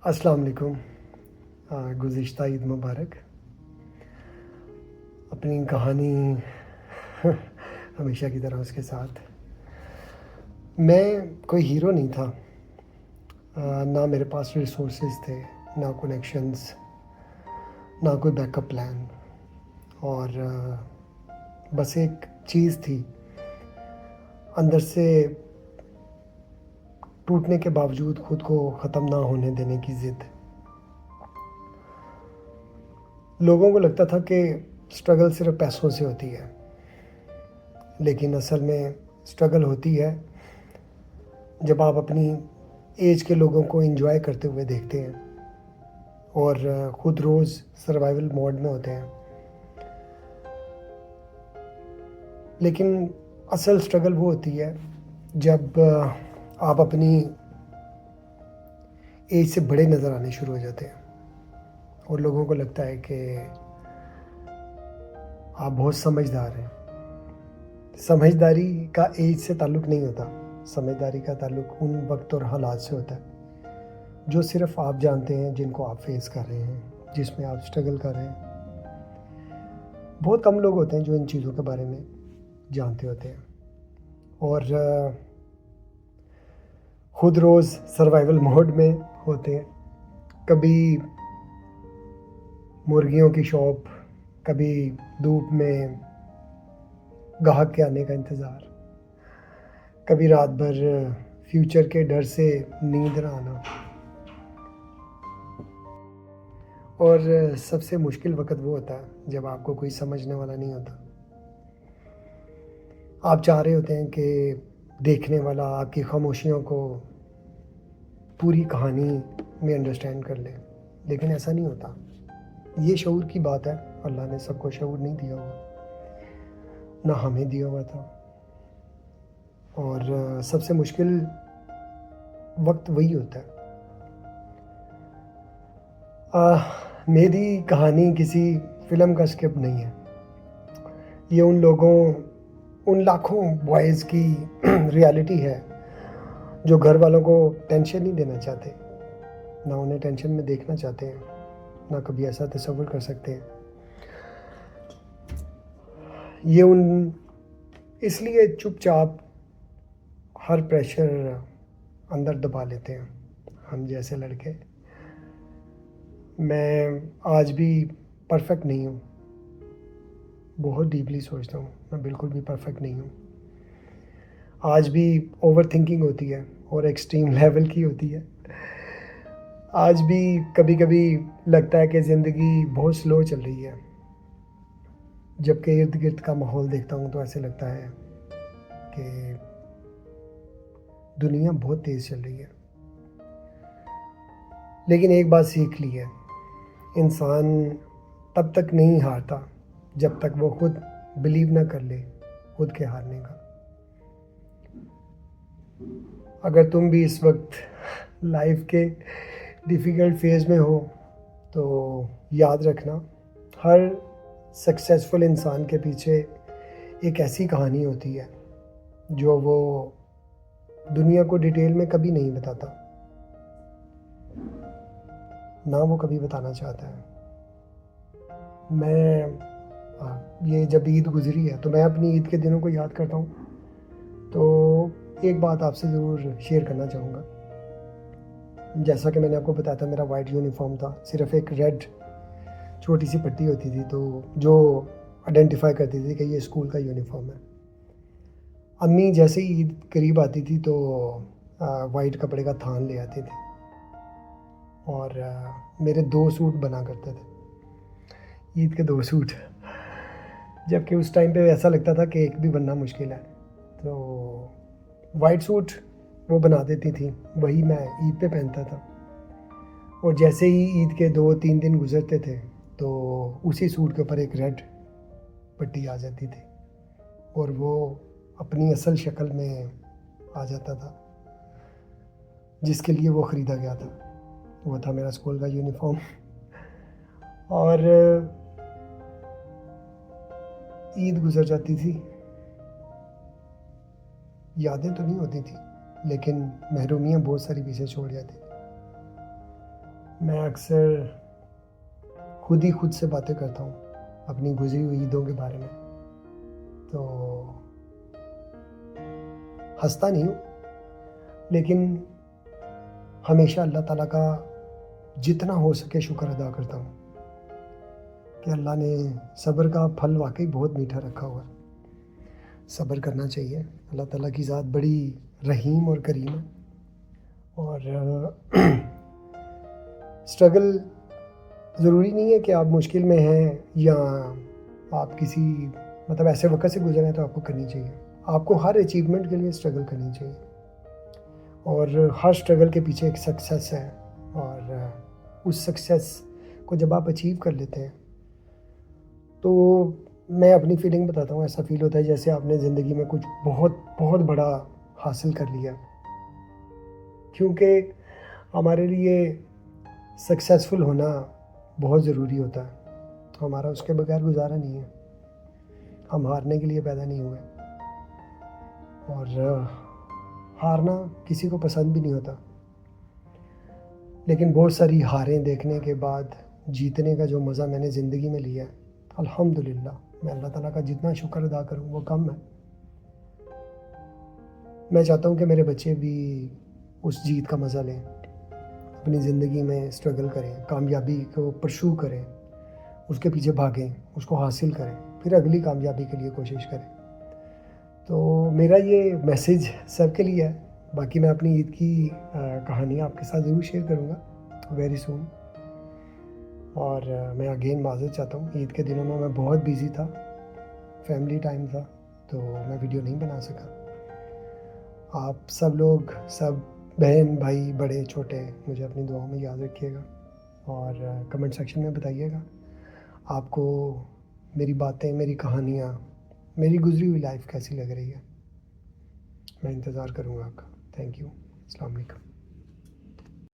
अस्सलाम वालेकुम। गुज़िश्ता ईद मुबारक। अपनी कहानी हमेशा की तरह उसके साथ। मैं कोई हीरो नहीं था। ना मेरे पास रिसोर्सेज थे, ना कनेक्शंस, ना कोई बैकअप प्लान। और बस एक चीज़ थी, अंदर से टूटने के बावजूद खुद को ख़त्म ना होने देने की ज़िद। लोगों को लगता था कि स्ट्रगल सिर्फ पैसों से होती है, लेकिन असल में स्ट्रगल होती है जब आप अपनी एज के लोगों को एंजॉय करते हुए देखते हैं और ख़ुद रोज़ सर्वाइवल मोड में होते हैं। लेकिन असल स्ट्रगल वो होती है जब आप अपनी एज से बड़े नज़र आने शुरू हो जाते हैं और लोगों को लगता है कि आप बहुत समझदार हैं। समझदारी का एज से ताल्लुक़ नहीं होता, समझदारी का ताल्लुक़ उन वक्त और हालात से होता है जो सिर्फ़ आप जानते हैं, जिनको आप फेस कर रहे हैं, जिसमें आप स्ट्रगल कर रहे हैं। बहुत कम लोग होते हैं जो इन चीज़ों के बारे में जानते होते हैं और ख़ुद रोज़ सर्वाइवल मोड में होते हैं। कभी मुर्गियों की शॉप, कभी धूप में ग्राहक के आने का इंतज़ार, कभी रात भर फ्यूचर के डर से नींद ना आना। और सबसे मुश्किल वक़्त वो होता है जब आपको कोई समझने वाला नहीं होता। आप चाह रहे होते हैं कि देखने वाला आपकी खामोशियों को पूरी कहानी में अंडरस्टैंड कर ले, लेकिन ऐसा नहीं होता। ये शऊर की बात है, अल्लाह ने सबको शऊर नहीं दिया हुआ, ना हमें दिया हुआ था। और सबसे मुश्किल वक्त वही होता है। मेरी कहानी किसी फ़िल्म का स्क्रिप्ट नहीं है। ये उन लाखों बॉयज़ की रियलिटी है जो घर वालों को टेंशन नहीं देना चाहते, ना उन्हें टेंशन में देखना चाहते हैं, ना कभी ऐसा तसव्वुर कर सकते हैं। ये इसलिए चुपचाप हर प्रेशर अंदर दबा लेते हैं हम जैसे लड़के। मैं आज भी परफेक्ट नहीं हूँ, बहुत डीपली सोचता हूँ, मैं बिल्कुल भी परफेक्ट नहीं हूँ। आज भी ओवर थिंकिंग होती है और एक्सट्रीम लेवल की होती है। आज भी कभी कभी लगता है कि ज़िंदगी बहुत स्लो चल रही है, जबकि इर्द गिर्द का माहौल देखता हूँ तो ऐसे लगता है कि दुनिया बहुत तेज़ चल रही है। लेकिन एक बात सीख ली है, इंसान तब तक नहीं हारता जब तक वो खुद बिलीव ना कर ले खुद के हारने का। अगर तुम भी इस वक्त लाइफ के डिफ़िकल्ट फेज़ में हो तो याद रखना, हर सक्सेसफुल इंसान के पीछे एक ऐसी कहानी होती है जो वो दुनिया को डिटेल में कभी नहीं बताता, ना वो कभी बताना चाहता है। ये जब ईद गुज़री है तो मैं अपनी ईद के दिनों को याद करता हूँ, तो एक बात आपसे ज़रूर शेयर करना चाहूँगा। जैसा कि मैंने आपको बताया था, मेरा वाइट यूनिफॉर्म था, सिर्फ़ एक रेड छोटी सी पट्टी होती थी तो जो आइडेंटिफाई करती थी कि ये स्कूल का यूनिफॉर्म है। अम्मी जैसे ही ईद करीब आती थी तो वाइट कपड़े का थान ले आती थी और मेरे 2 सूट बना करते थे, ईद के 2 सूट। जबकि उस टाइम पे ऐसा लगता था कि एक भी बनना मुश्किल है, तो वाइट सूट वो बना देती थी, वही मैं ईद पे पहनता था। और जैसे ही ईद के 2-3 दिन गुजरते थे तो उसी सूट के ऊपर एक रेड पट्टी आ जाती थी और वो अपनी असल शक्ल में आ जाता था जिसके लिए वो ख़रीदा गया था। वो था मेरा स्कूल का यूनिफॉर्म। और ईद गुजर जाती थी, यादें तो नहीं होती थी, लेकिन महरूमियाँ बहुत सारी पीछे छोड़ जाती थी। میں اکثر خود سے باتیں کرتا ہوں اپنی گزری ہوئی عیدوں کے بارے میں، تو ہنستا نہیں ہوں، لیکن ہمیشہ اللہ تعالیٰ کا جتنا ہو سکے شکر ادا کرتا ہوں کہ اللہ نے صبر کا پھل واقعی بہت میٹھا رکھا ہوا ہے۔ صبر کرنا چاہیے، اللہ تعالیٰ کی ذات بڑی رحیم اور کریم ہے، اور اسٹرگل ضروری نہیں ہے کہ آپ مشکل میں ہیں یا آپ کسی مطلب ایسے وقت سے گزرے ہیں تو آپ کو کرنی چاہیے۔ آپ کو ہر اچیومنٹ کے لیے اسٹرگل کرنی چاہیے، اور ہر اسٹرگل کے پیچھے ایک سکسیس ہے، اور اس سکسیس کو جب آپ اچیو کر لیتے ہیں تو میں اپنی فیلنگ بتاتا ہوں، ایسا فیل ہوتا ہے جیسے آپ نے زندگی میں کچھ بہت بڑا حاصل کر لیا، کیونکہ ہمارے لیے سکسیزفل ہونا بہت ضروری ہوتا ہے، ہمارا اس کے بغیر گزارا نہیں ہے، ہم ہارنے کے لیے پیدا نہیں ہوئے، اور ہارنا کسی کو پسند بھی نہیں ہوتا، لیکن بہت ساری ہاریں دیکھنے کے بعد جیتنے کا جو مزہ میں نے زندگی میں لیا ہے، الحمدللہ میں اللہ تعالیٰ کا جتنا شکر ادا کروں وہ کم ہے۔ میں چاہتا ہوں کہ میرے بچے بھی اس جیت کا مزہ لیں، اپنی زندگی میں اسٹرگل کریں، کامیابی کو پرسو کریں، اس کے پیچھے بھاگیں، اس کو حاصل کریں، پھر اگلی کامیابی کے لیے کوشش کریں۔ تو میرا یہ میسیج سب کے لیے ہے، باقی میں اپنی عید کی کہانی آپ کے ساتھ ضرور شیئر کروں گا ویری سون، اور میں اگین معذرت چاہتا ہوں، عید کے دنوں میں بہت بیزی تھا، فیملی ٹائم تھا، تو میں ویڈیو نہیں بنا سکا۔ آپ سب لوگ، سب بہن بھائی بڑے چھوٹے مجھے اپنی دعاؤں میں یاد رکھیے گا، اور کمنٹ سیکشن میں بتائیے گا آپ کو میری باتیں، میری کہانیاں، میری گزری ہوئی لائف کیسی لگ رہی ہے۔ میں انتظار کروں گا آپ کا۔ تھینک یو، السلام علیکم۔